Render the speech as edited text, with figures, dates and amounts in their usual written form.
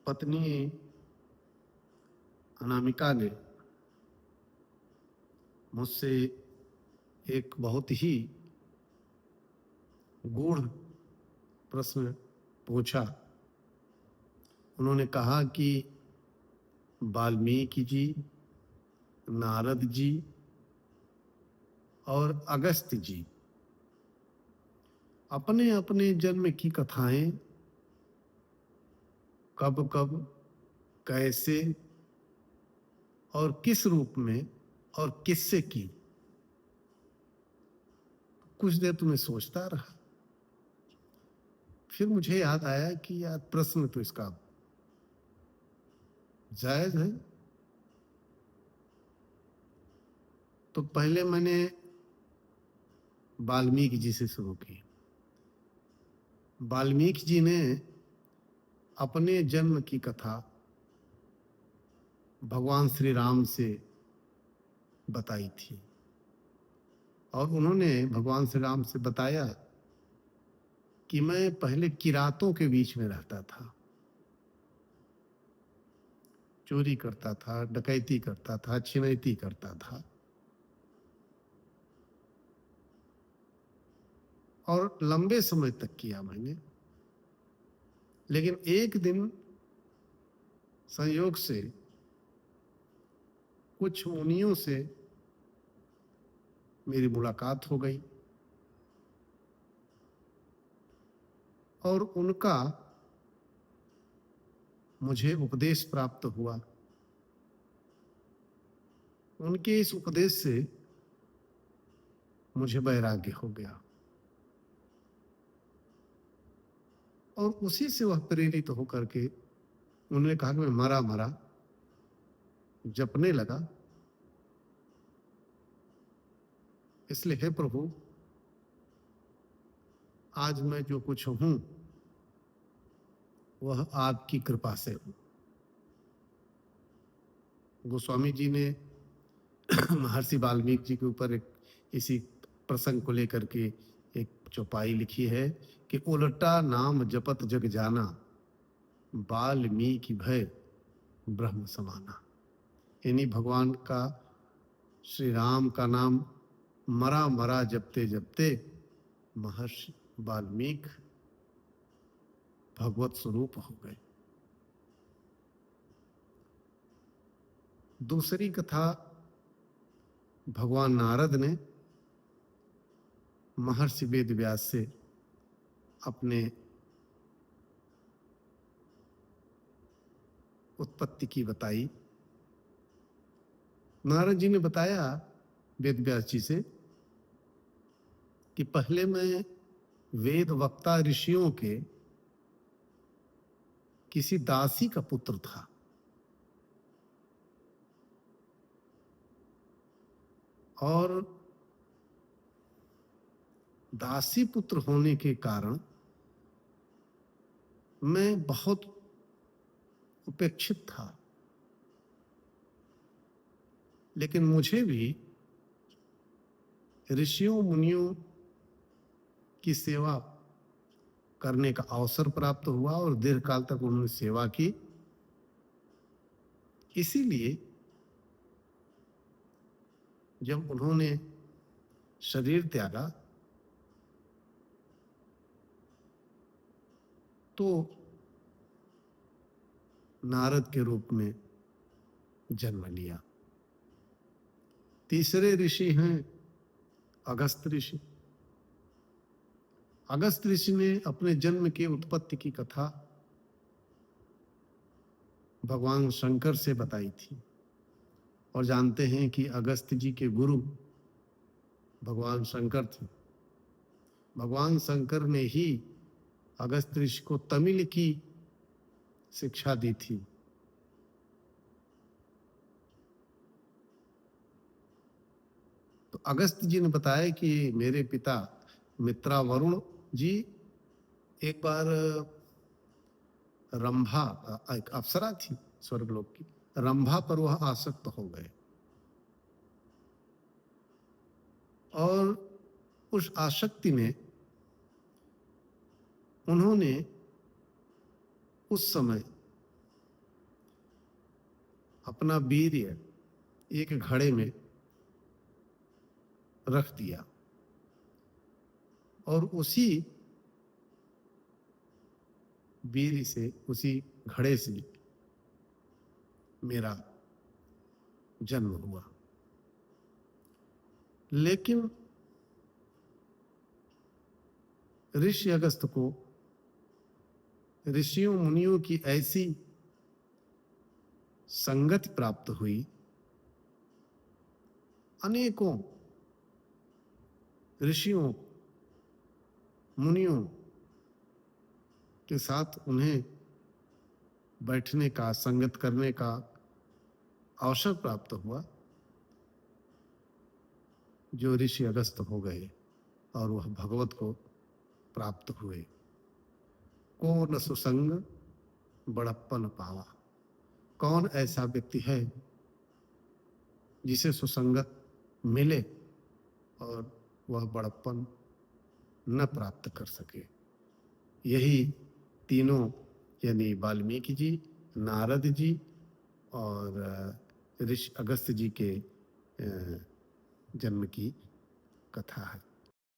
पत्नी अनामिका ने मुझसे एक बहुत ही गूढ़ प्रश्न पूछा। उन्होंने कहा कि वाल्मीकि जी, नारद जी और अगस्त्य जी अपने अपने जन्म की कथाएं कब कब, कैसे और किस रूप में और किससे की। कुछ देर तो मैं सोचता रहा, फिर मुझे याद आया कि यार प्रश्न तो इसका जायज है। तो पहले मैंने वाल्मीकि जी से शुरू की। वाल्मीकि जी ने अपने जन्म की कथा भगवान श्री राम से बताई थी और उन्होंने भगवान श्री राम से बताया कि मैं पहले किरातों के बीच में रहता था, चोरी करता था, डकैती करता था, छिनैती करता था और लंबे समय तक किया मैंने। लेकिन एक दिन संयोग से कुछ मुनियों से मेरी मुलाकात हो गई और उनका मुझे उपदेश प्राप्त हुआ। उनके इस उपदेश से मुझे वैराग्य हो गया और उसी से वह प्रेरित होकर के उन्होंने कहा कि मैं मरा मरा जपने लगा। इसलिए हे प्रभु, आज मैं जो कुछ हूं वह आपकी कृपा से हूं। गोस्वामी जी ने महर्षि वाल्मीकि जी के ऊपर एक इसी प्रसंग को लेकर के एक चौपाई लिखी है कि उलटा नाम जपत जग जाना, वाल्मीकि भय ब्रह्म समाना। यानी भगवान का, श्री राम का नाम मरा मरा जपते जपते महर्षि वाल्मीकि भगवत स्वरूप हो गए। दूसरी कथा भगवान नारद ने महर्षि वेदव्यास से अपने उत्पत्ति की बताई। नारद जी ने बताया वेदव्यास जी से कि पहले मैं वेद वक्ता ऋषियों के किसी दासी का पुत्र था और दासी पुत्र होने के कारण मैं बहुत उपेक्षित था। लेकिन मुझे भी ऋषियों मुनियों की सेवा करने का अवसर प्राप्त हुआ और दीर्घ काल तक उन्होंने सेवा की। इसीलिए जब उन्होंने शरीर त्यागा तो नारद के रूप में जन्म लिया। तीसरे ऋषि हैं अगस्त ऋषि। अगस्त ऋषि ने अपने जन्म की उत्पत्ति की कथा भगवान शंकर से बताई थी और जानते हैं कि अगस्त जी के गुरु भगवान शंकर थे। भगवान शंकर ने ही अगस्त ऋषि को तमिल की शिक्षा दी थी। तो अगस्त जी ने बताया कि मेरे पिता मित्रा वरुण जी एक बार रंभा, एक अप्सरा थी स्वर्गलोक की, रंभा पर वह आसक्त हो गए और उस आसक्ति में उन्होंने उस समय अपना वीर्य एक घड़े में रख दिया और उसी वीर्य से, उसी घड़े से मेरा जन्म हुआ। लेकिन ऋषि अगस्त को ऋषियों मुनियों की ऐसी संगति प्राप्त हुई, अनेकों ऋषियों मुनियों के साथ उन्हें बैठने का, संगत करने का अवसर प्राप्त हुआ, जो ऋषि अगस्त हो गए और वह भगवत को प्राप्त हुए। को न सुसंग बड़प्पन पावा। कौन ऐसा व्यक्ति है जिसे सुसंगत मिले और वह बड़प्पन न प्राप्त कर सके। यही तीनों यानी वाल्मीकि जी, नारद जी और ऋषि अगस्त जी के जन्म की कथा है।